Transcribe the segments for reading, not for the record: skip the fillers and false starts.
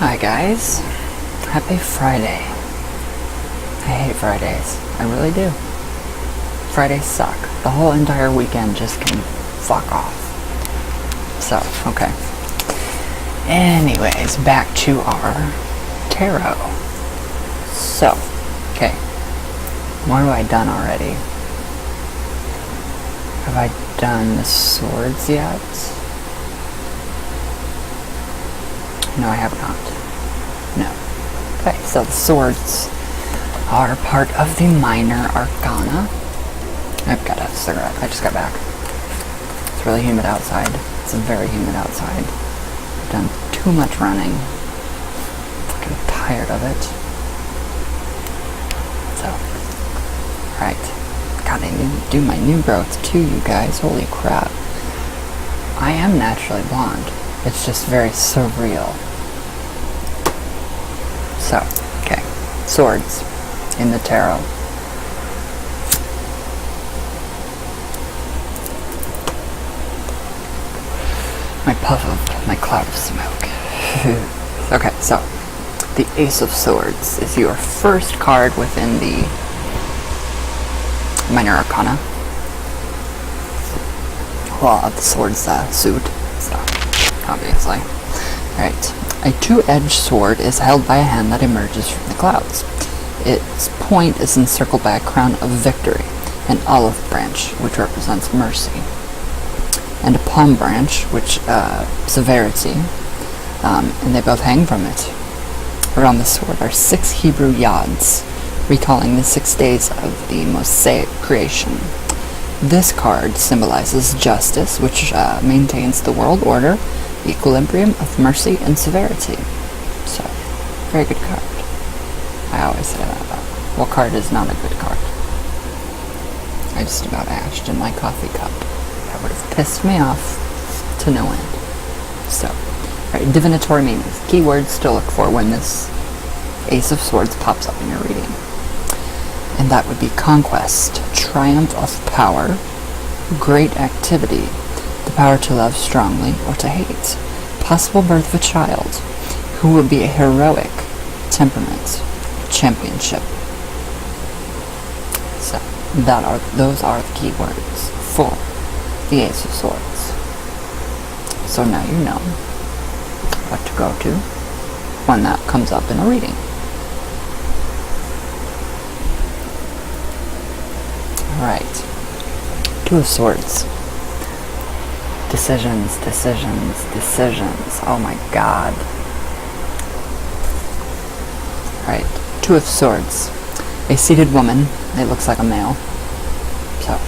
Hi guys, happy Friday. I hate Fridays, I really do. Fridays suck. The whole entire weekend just can fuck off. So, okay. Anyways, back to our tarot. So, okay. What have I done already? Have I done the swords yet? No, I have not. No. Okay, so the swords are part of the minor arcana. I've got a cigarette. I just got back. It's really humid outside. It's very humid outside. I've done too much running. I'm fucking tired of it. So, alright. God, I need to do my new growth too, you guys. Holy crap. I am naturally blonde. It's just very surreal. So, okay. Swords in the tarot. My cloud of smoke. Okay, so the Ace of Swords is your first card within the minor arcana. Well, of the swords suit, so obviously. Alright. A two-edged sword is held by a hand that emerges from the clouds. Its point is encircled by a crown of victory, an olive branch, which represents mercy, and a palm branch, which, severity, and they both hang from it. Around the sword are 6 Hebrew yods, recalling the 6 days of the Mosaic creation. This card symbolizes justice, which maintains the world order, the equilibrium of mercy and severity. So, very good card. I always say that about what card is not a good card. I just about ashed in my coffee cup. That would have pissed me off to no end. So, alright, divinatory meanings. Keywords to look for when this Ace of Swords pops up in your reading. And that would be conquest, triumph of power, great activity, the power to love strongly or to hate, possible birth of a child, who will be a heroic temperament, championship. So, those are the keywords for the Ace of Swords. So now you know what to go to when that comes up in a reading. Alright. Two of Swords. Decisions. Oh my god. Alright. Two of Swords. A seated woman. It looks like a male. So,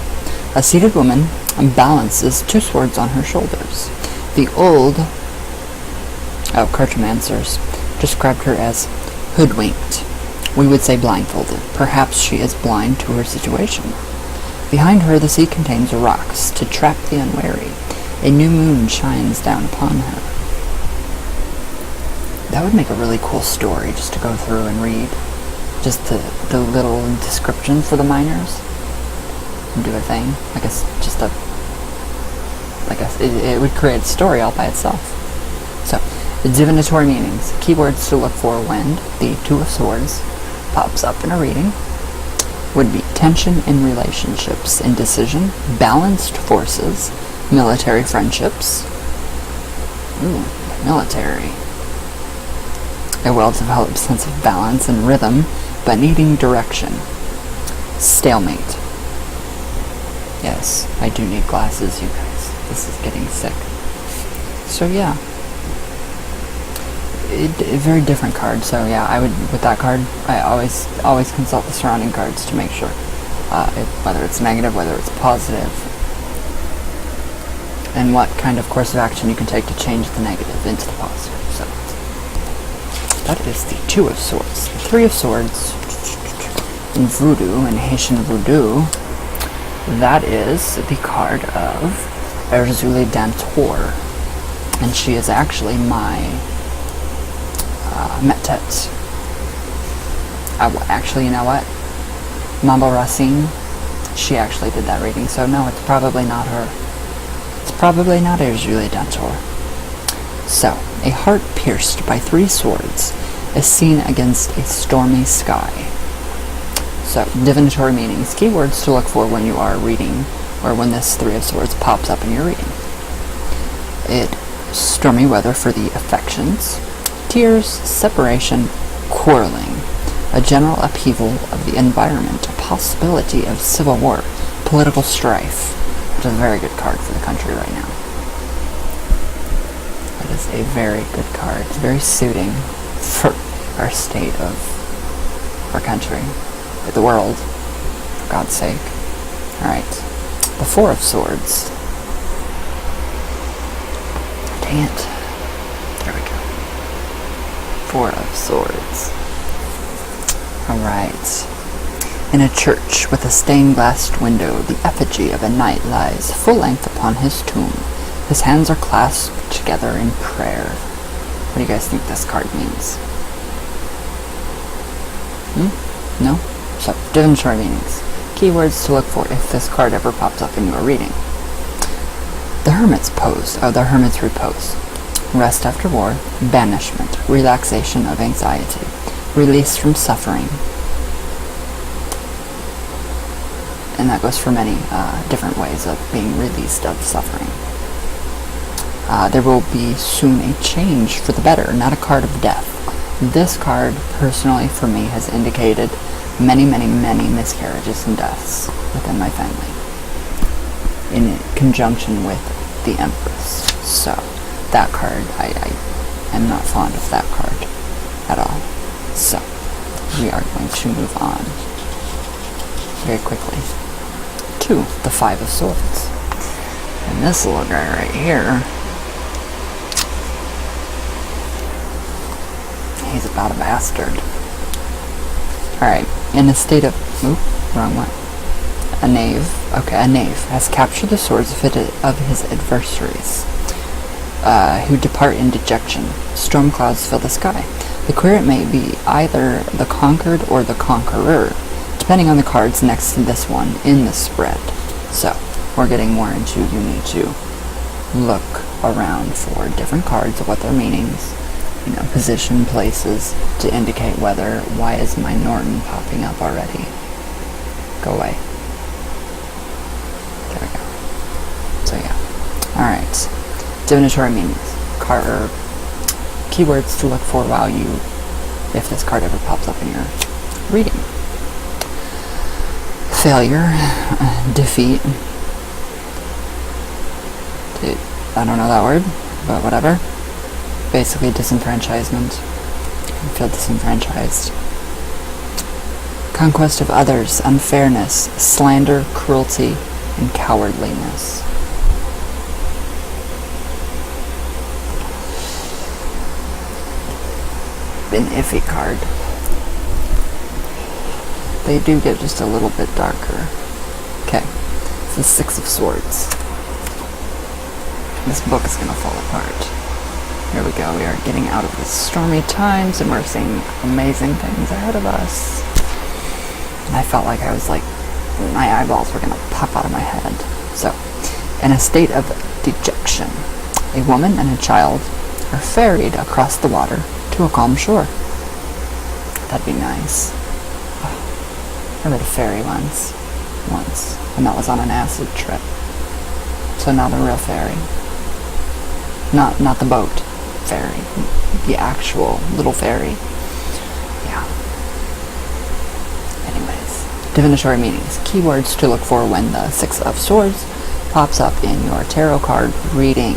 a seated woman balances 2 swords on her shoulders. The old cartomancers described her as hoodwinked. We would say blindfolded. Perhaps she is blind to her situation. Behind her, the sea contains rocks to trap the unwary. A new moon shines down upon her. That would make a really cool story just to go through and read. Just the little description for the minors. And do a thing. It would create a story all by itself. So, the divinatory meanings. Keywords to look for when the Two of Swords pops up in a reading would be tension in relationships, indecision, balanced forces, military friendships. Ooh, military. A well-developed sense of balance and rhythm, but needing direction. Stalemate. Yes, I do need glasses, you guys. This is getting sick. So yeah. A very different card, so yeah, I would, with that card, I always consult the surrounding cards to make sure, whether it's negative, whether it's positive, and what kind of course of action you can take to change the negative into the positive. So, that is the Two of Swords. The Three of Swords, in Voodoo, in Haitian Voodoo, that is the card of Erzulie Dantor, and she is actually my Metet. Actually, you know what? Mambo Racine, she actually did that reading, so no, it's probably not her. It's probably not Erzulie Dantor. So, a heart pierced by 3 swords is seen against a stormy sky. So, divinatory meanings, keywords to look for when you are reading, or when this 3 of swords pops up in your reading. Stormy weather for the affections, tears, separation, quarreling, a general upheaval of the environment, a possibility of civil war, political strife, which is a very good card for the country right now. That is a very good card. It's very suiting for our state of our country, the world, for God's sake. Alright, the 4 of swords. Dang it. There we go. 4 of swords. Alright. In a church with a stained-glassed window, the effigy of a knight lies full length upon his tomb. His hands are clasped together in prayer. What do you guys think this card means? No? So, divinatory meanings. Keywords to look for if this card ever pops up in your reading. The Hermit's pose. The Hermit's repose. Rest after war. Banishment. Relaxation of anxiety. Release from suffering. And that goes for many different ways of being released of suffering. There will be soon a change for the better, not a card of death. This card, personally, for me, has indicated many, many, many miscarriages and deaths within my family, in conjunction with the Empress. So, that card, I am not fond of that card at all. So, we are going to move on very quickly to the 5 of Swords. And this little guy right here, he's about a bastard. Alright, in a state of... wrong one. A knave. Okay, a knave has captured the swords of his adversaries, who depart in dejection. Storm clouds fill the sky. The querent may be either the conquered or the conqueror, depending on the cards next to this one in the spread. So, we're getting more into, you need to look around for different cards, what their meanings, position, places, to indicate whether, why is my Norton popping up already? Go away. There we go. So yeah. Alright. Divinatory meanings. Keywords to look for while if this card ever pops up in your reading. Failure. Defeat. I don't know that word, but whatever. Basically disenfranchisement. You feel disenfranchised. Conquest of others, unfairness, slander, cruelty, and cowardliness. An iffy card. They do get just a little bit darker. Okay, it's the 6 of Swords. This book is going to fall apart. Here we go, we are getting out of the stormy times and we're seeing amazing things ahead of us. And I felt like I was my eyeballs were going to pop out of my head. So, in a state of dejection, a woman and a child are ferried across the water to a calm shore. That'd be nice. Oh, I rode a ferry once, and that was on an acid trip. So not a real ferry. Not the boat ferry, the actual little ferry. Yeah. Anyways, divinatory meanings. Keywords to look for when the 6 of Swords pops up in your tarot card reading.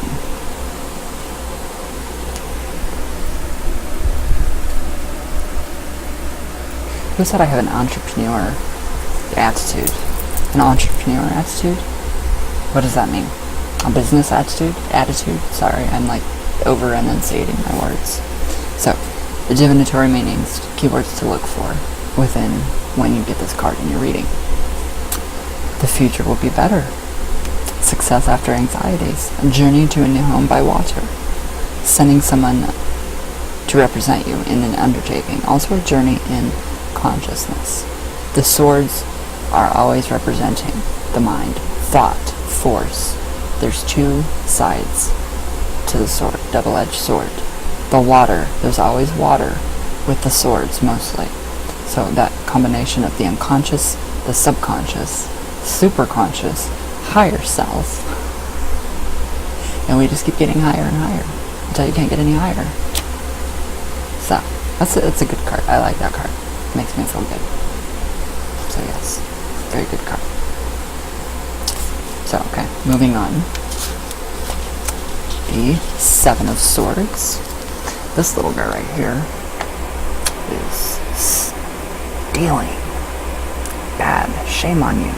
Who said I have an entrepreneur attitude? An entrepreneur attitude? What does that mean? A business attitude? Sorry, I'm over-enunciating my words. So, the divinatory meanings, keywords to look for within when you get this card in your reading. The future will be better. Success after anxieties. A journey to a new home by water. Sending someone to represent you in an undertaking. Also a journey in consciousness. The swords are always representing the mind, thought, force. There's 2 sides to the sword, double-edged sword. The water, there's always water with the swords mostly. So that combination of the unconscious, the subconscious, superconscious, higher self, and we just keep getting higher and higher until you can't get any higher. So that's a good card. I like that card. Makes me feel good. So yes, very good card. So okay, moving on. The Seven of Swords. This little guy right here is stealing. Bad. Shame on you.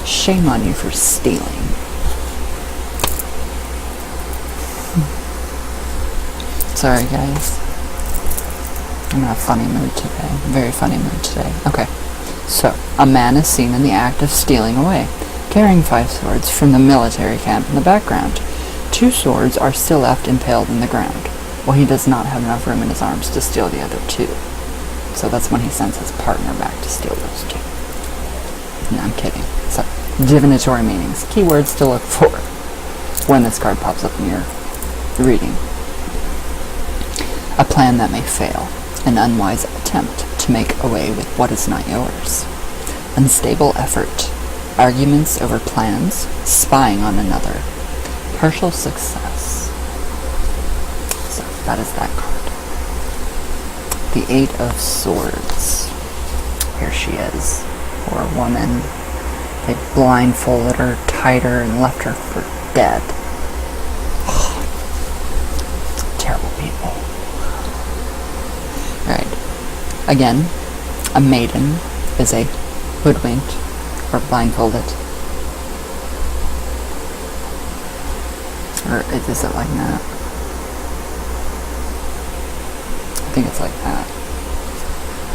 Shame on you for stealing. Sorry guys. I'm in a funny mood today. Very funny mood today. Okay. So, a man is seen in the act of stealing away, carrying 5 swords from the military camp in the background. 2 swords are still left impaled in the ground, while he does not have enough room in his arms to steal the other 2. So that's when he sends his partner back to steal those 2. No, I'm kidding. So, divinatory meanings. Keywords to look for when this card pops up in your reading. A plan that may fail. An unwise attempt to make away with what is not yours. Unstable effort. Arguments over plans. Spying on another. Partial success. So that is that card. The 8 of Swords. Here she is. Poor woman. They blindfolded her, tied her, and left her for dead. Terrible people. Alright. Again, a maiden is a hoodwinked or blindfolded. Or is it like that? I think it's like that.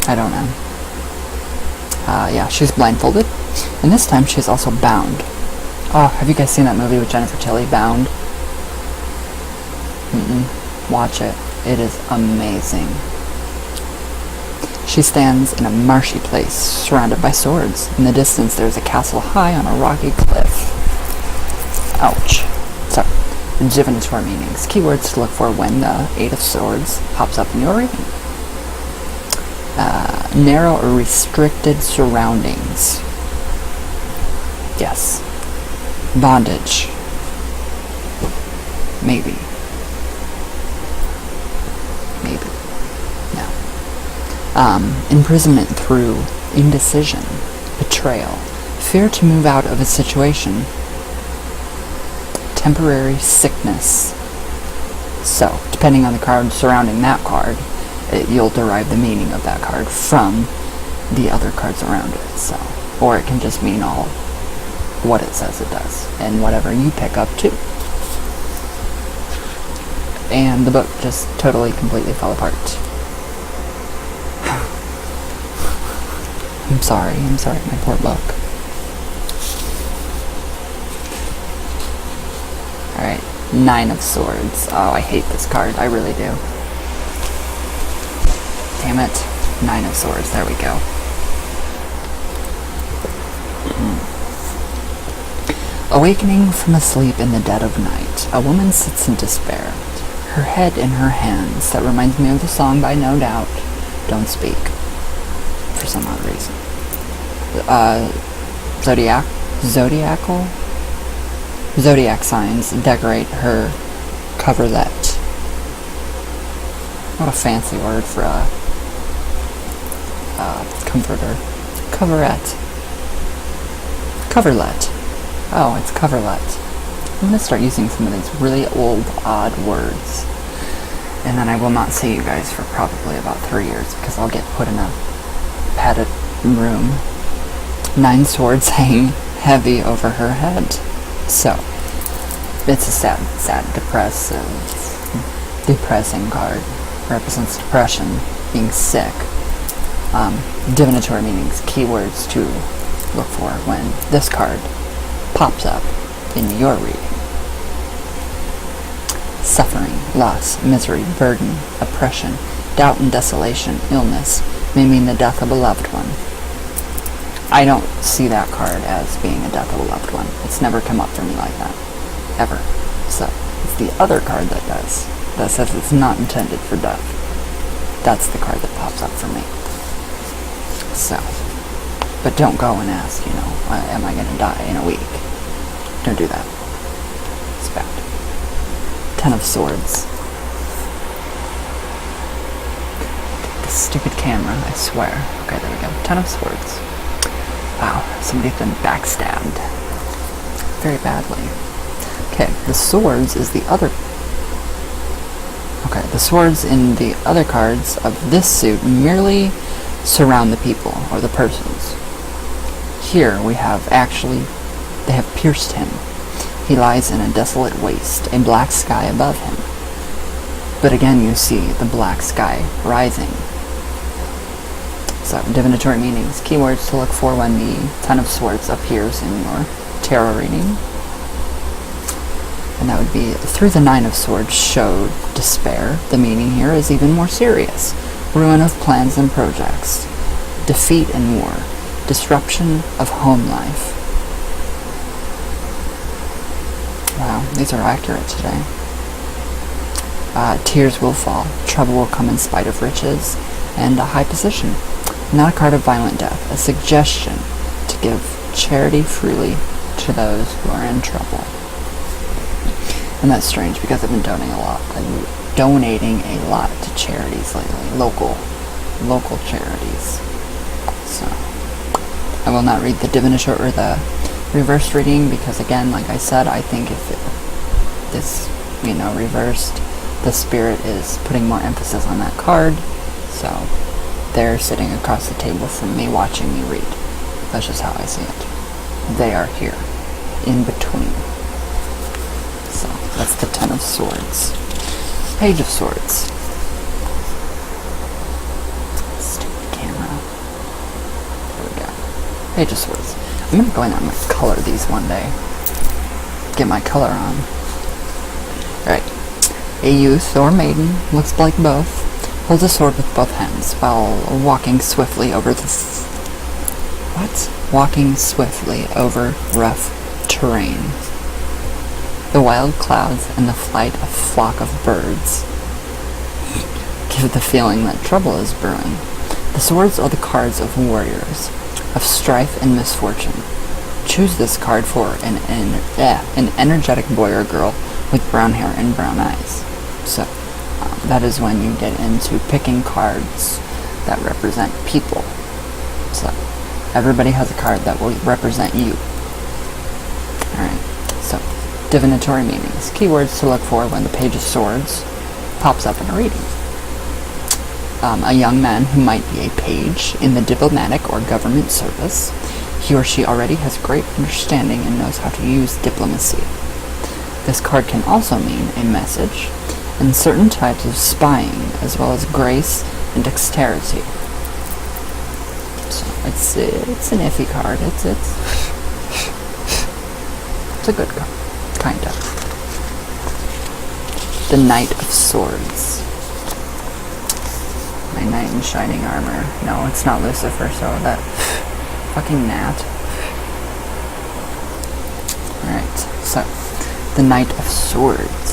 I don't know. Yeah, she's blindfolded. And this time she's also bound. Oh, have you guys seen that movie with Jennifer Tilly, Bound? Watch it. It is amazing. She stands in a marshy place, surrounded by swords. In the distance, there's a castle high on a rocky cliff. Ouch. So, divinatory meanings. Keywords to look for when the 8 of Swords pops up in your reading. Narrow or restricted surroundings. Yes. Bondage. Maybe. Maybe. No. Imprisonment through indecision. Betrayal. Fear to move out of a situation. Temporary sickness. So, depending on the card surrounding that card, you'll derive the meaning of that card from the other cards around it. So, or it can just mean all what it says it does, and whatever you pick up too. And the book just totally, completely fell apart. I'm sorry, my poor book. Alright, 9 of Swords. Oh, I hate this card, I really do. Damn it. 9 of Swords, there we go. Awakening from a sleep in the dead of night, a woman sits in despair, her head in her hands. That reminds me of the song by No Doubt, Don't Speak, for some odd reason. Zodiac signs decorate her coverlet. What a fancy word for a comforter. Coverlet. Oh, it's coverlet. I'm going to start using some of these really old, odd words. And then I will not see you guys for probably about 3 years because I'll get put in a padded room. 9 swords hang heavy over her head. So, it's a sad, depressing card. Represents depression, being sick. Divinatory meanings, keywords to look for when this card pops up in your reading. Suffering, loss, misery, burden, oppression, doubt and desolation, illness may mean the death of a loved one. I don't see that card as being a death of a loved one. It's never come up for me like that. Ever. So, It's the other card that does. That says it's not intended for death. That's the card that pops up for me. So, but don't go and ask, am I going to die in a week? Don't do that. It's bad. 10 of Swords. This stupid camera, I swear. Okay, there we go. 10 of Swords. Wow, somebody's been backstabbed. Very badly. Okay, the Swords is the other... Okay, the swords in the other cards of this suit merely surround the people, or the persons. Here we have they have pierced him. He lies in a desolate waste, a black sky above him. But again you see the black sky rising. So, divinatory meanings, keywords to look for when the 10 of Swords appears in your tarot reading. And that would be, through the 9 of Swords showed despair. The meaning here is even more serious. Ruin of plans and projects. Defeat in war. Disruption of home life. Wow, these are accurate today. Tears will fall. Trouble will come in spite of riches. And a high position. Not a card of violent death. A suggestion to give charity freely to those who are in trouble. And that's strange because I've been donating a lot to charities lately, local charities. So I will not read the divinator or the reversed reading because, again, like I said, I think if this reversed, the spirit is putting more emphasis on that card. So they're sitting across the table from me watching me read. That's just how I see it. They are here, in between. So, that's the 10 of Swords. Page of Swords. Stupid camera. There we go. Page of Swords. I'm going to go in and color these one day. Get my color on. Alright. A youth or maiden, looks like both, holds a sword with both hands while walking swiftly over walking swiftly over rough terrain. The wild clouds and the flight of flock of birds give the feeling that trouble is brewing. The swords are the cards of warriors, of strife and misfortune. Choose this card for an energetic boy or girl with brown hair and brown eyes. So, that is when you get into picking cards that represent people. So, everybody has a card that will represent you. Alright, so divinatory meanings. Keywords to look for when the Page of Swords pops up in a reading. A young man who might be a page in the diplomatic or government service. He or she already has great understanding and knows how to use diplomacy. This card can also mean a message and certain types of spying, as well as grace and dexterity. So it's an iffy card. It's a good card, kind of. The Knight of Swords. My knight in shining armor. No, it's not Lucifer, so that fucking gnat. Alright, so the Knight of Swords.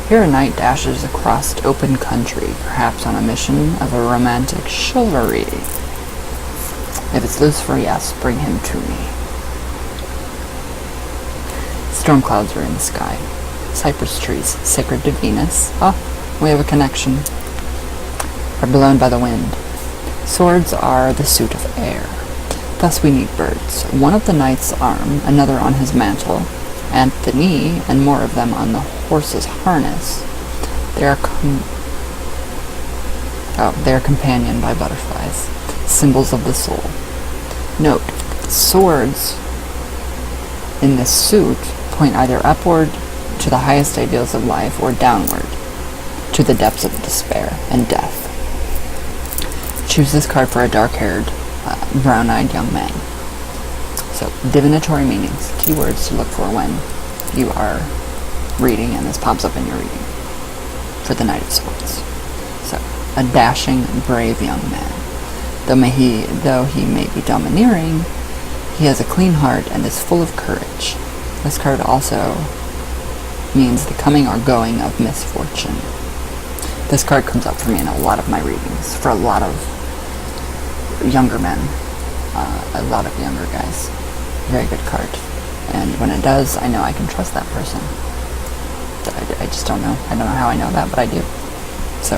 Here a knight dashes across open country, perhaps on a mission of a romantic chivalry. If it's Lucifer, yes, bring him to me. Storm clouds are in the sky. Cypress trees, sacred to Venus. Ah, we have a connection. Are blown by the wind. Swords are the suit of air. Thus we need birds. One of the knight's arm, another on his mantle, at the knee, and more of them on the horse's harness. They are companioned by butterflies, symbols of the soul. Note, swords in this suit point either upward to the highest ideals of life or downward to the depths of despair and death. Choose this card for a dark-haired, brown-eyed young man. So, divinatory meanings, keywords to look for when you are reading and this pops up in your reading for the Knight of Swords. So, a dashing, brave young man. Though he may be domineering, he has a clean heart and is full of courage. This card also means the coming or going of misfortune. This card comes up for me in a lot of my readings, for a lot of younger men, a lot of younger guys. Very good card. And when it does, I know I can trust that person. I just don't know. I don't know how I know that, but I do. So,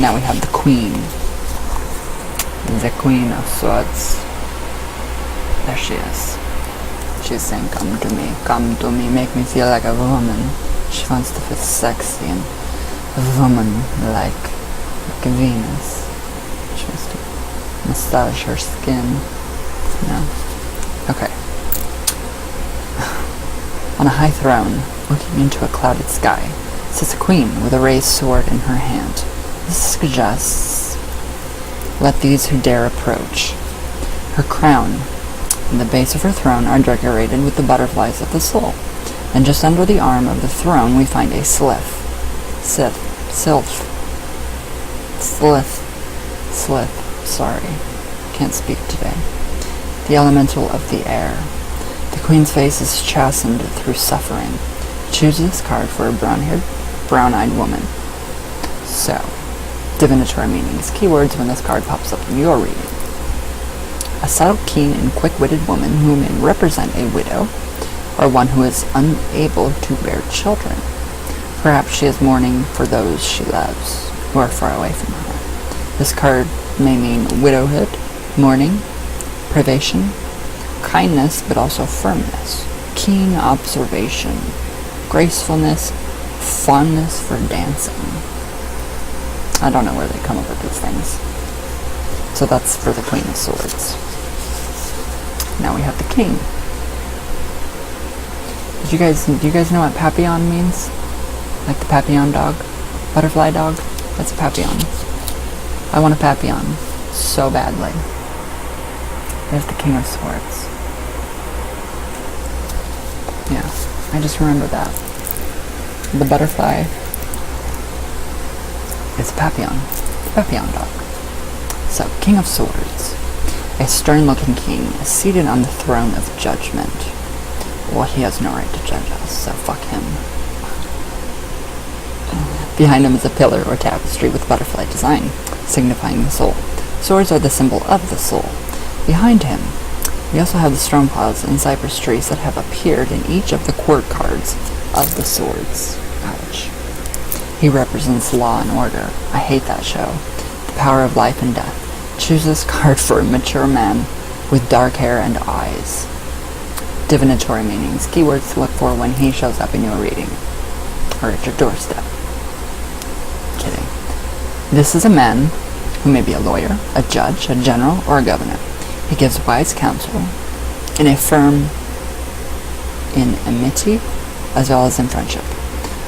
now we have the Queen. The Queen of Swords. There she is. She's saying, come to me, make me feel like a woman. She wants to feel sexy and a woman like Venus. She wants to massage her skin. No? Okay. On a high throne, looking into a clouded sky, sits a queen with a raised sword in her hand. This suggests, let these who dare approach. Her crown and the base of her throne are decorated with the butterflies of the soul, and just under the arm of the throne we find a slith, sorry, can't speak today, the elemental of the air. The queen's face is chastened through suffering. Choose this card for a brown-haired, brown-eyed woman. So, divinatory meanings, keywords when this card pops up in your reading. A subtle, keen, and quick-witted woman who may represent a widow, or one who is unable to bear children. Perhaps she is mourning for those she loves, who are far away from her. This card may mean widowhood, mourning, privation, kindness, but also firmness, keen observation, gracefulness, fondness for dancing. I don't know where they come up with these things. So that's for the Queen of Swords. Now we have the King. Do you guys know what Papillon means? Like the Papillon dog? Butterfly dog? That's a Papillon. I want a Papillon so badly. There's the King of Swords. Yeah, I just remember that. The butterfly is a Papillon. Papillon dog. So, King of Swords. A stern-looking king is seated on the throne of judgment. Well, he has no right to judge us, so fuck him. Behind him is a pillar or tapestry with butterfly design, signifying the soul. Swords are the symbol of the soul. Behind him, we also have the storm clouds and cypress trees that have appeared in each of the court cards of the swords. Ouch. He represents law and order. I hate that show. The power of life and death. Choose this card for a mature man with dark hair and eyes. Divinatory meanings. Keywords to look for when he shows up in your reading. Or at your doorstep. Kidding. This is a man who may be a lawyer, a judge, a general, or a governor. He gives wise counsel in a firm in amity as well as in friendship.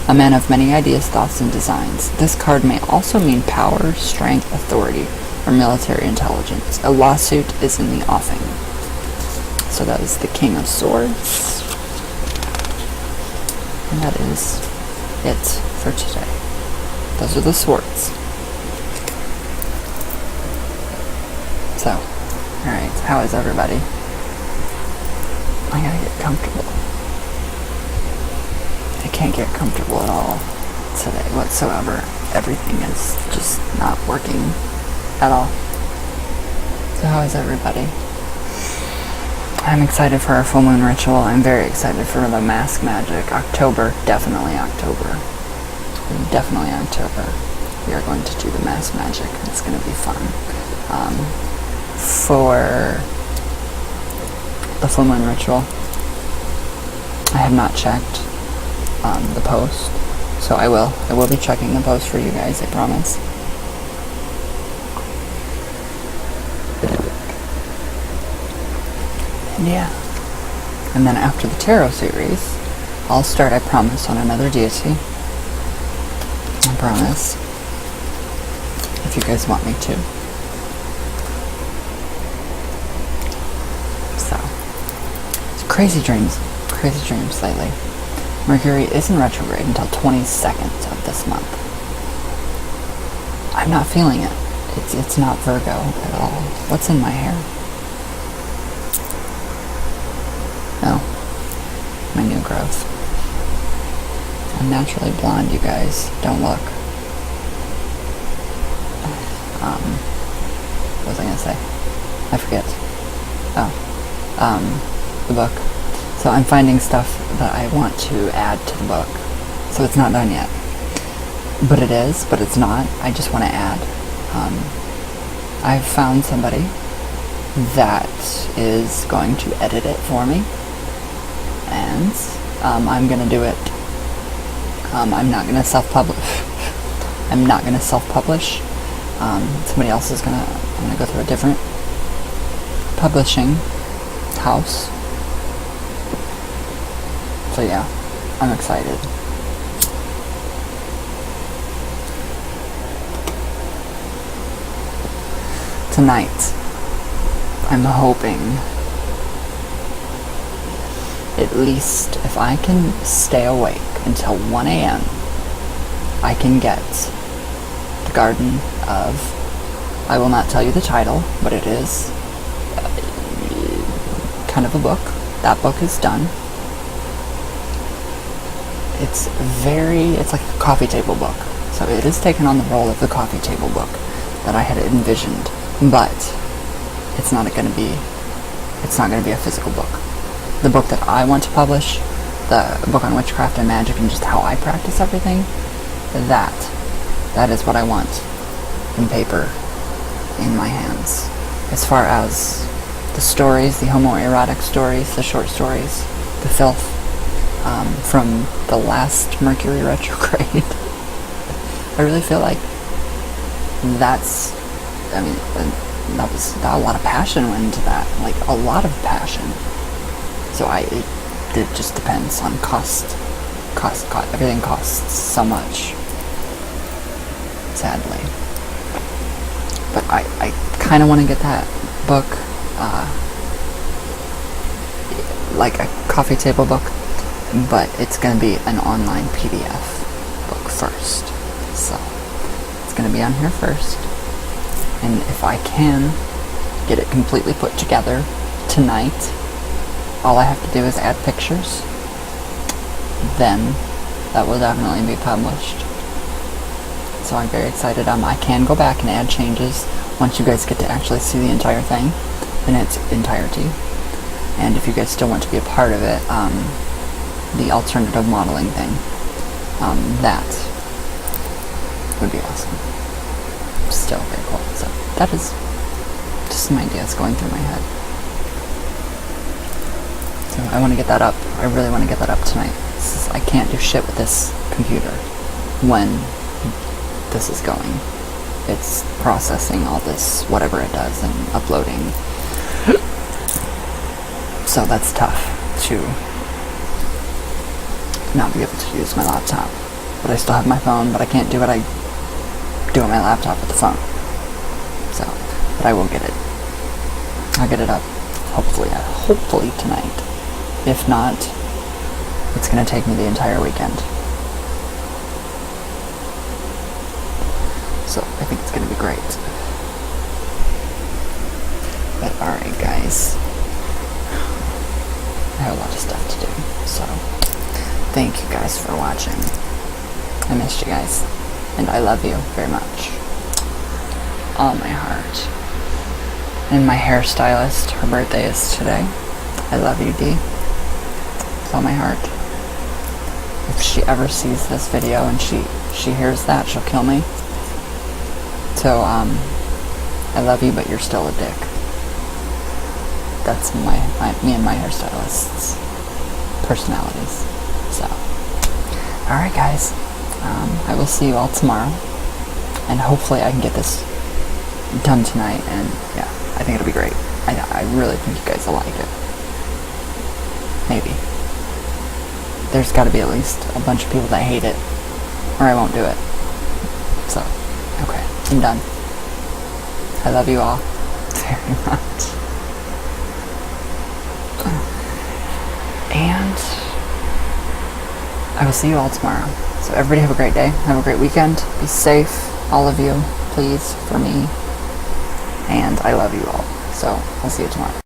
A man of many ideas, thoughts, and designs. This card may also mean power, strength, authority, or military intelligence. A lawsuit is in the offing. So that is the King of Swords. And that is it for today. Those are the swords. So, alright, how is everybody? I gotta get comfortable. I can't get comfortable at all today whatsoever. Everything is just not working at all. So how is everybody? I'm excited for our full moon ritual. I'm very excited for the mask magic. October, definitely October. Definitely October. We are going to do the mask magic. It's going to be fun. For the full moon ritual, I have not checked the post, so I will be checking the post for you guys, I promise. And yeah, and then after the tarot series, I'll start, I promise, on another deity. I promise, if you guys want me to. So, it's crazy dreams lately. Mercury is in retrograde until 22nd of this month. I'm not feeling it. It's not Virgo at all. What's in my hair? Oh, my new growth. I'm naturally blonde, you guys. Don't look. What was I gonna say? I forget. The book. So I'm finding stuff that I want to add to the book. So it's not done yet. But it is, but it's not. I just want to add. I've found somebody that is going to edit it for me. And I'm going to do it. I'm not going to self-publish. I'm not going to self-publish. Somebody else is I'm going to go through a different publishing house. So yeah, I'm excited. Tonight, I'm hoping, at least if I can stay awake until 1 a.m., I can get The Garden of, I will not tell you the title, but it is kind of a book. That book is done. It's like a coffee table book. So it has taken on the role of the coffee table book that I had envisioned, but it's not going to be a physical book. The book that I want to publish, the book on witchcraft and magic and just how I practice everything, that is what I want in paper, in my hands. As far as the stories, the homoerotic stories, the short stories, the filth from the last Mercury retrograde, I really feel like that was a lot of passion went into that, like a lot of passion. So it just depends on cost. Everything costs so much, sadly. But I kind of want to get that book, like a coffee table book, but it's going to be an online PDF book first. So it's going to be on here first. And if I can get it completely put together tonight, all I have to do is add pictures. Then that will definitely be published. So I'm very excited. I can go back and add changes once you guys get to actually see the entire thing in its entirety. And if you guys still want to be a part of it, the alternative modeling thing, that would be awesome. Still very cool. So that is just some ideas going through my head. So I want to get that up. I really want to get that up tonight. I can't do shit with this computer when this is going. It's processing all this, whatever it does, and uploading. So that's tough to not be able to use my laptop. But I still have my phone, but I can't do what I do on my laptop with the phone. So, but I will get it. I'll get it up, hopefully tonight. If not, it's going to take me the entire weekend. So, I think it's going to be great. But alright guys, I have a lot of stuff to do, so thank you guys for watching. I missed you guys, and I love you very much. All my heart. And my hairstylist, her birthday is today. I love you, Dee. With all my heart. If she ever sees this video and she hears that, she'll kill me. So, I love you, but you're still a dick. That's me and my hairstylist's personalities. So, alright guys, I will see you all tomorrow, and hopefully I can get this done tonight, and yeah, I think it'll be great. I really think you guys will like it. Maybe. There's gotta be at least a bunch of people that hate it, or I won't do it. So, okay, I'm done. I love you all very much. And I will see you all tomorrow. So everybody have a great day. Have a great weekend. Be safe, all of you, please, for me. And I love you all. So I'll see you tomorrow.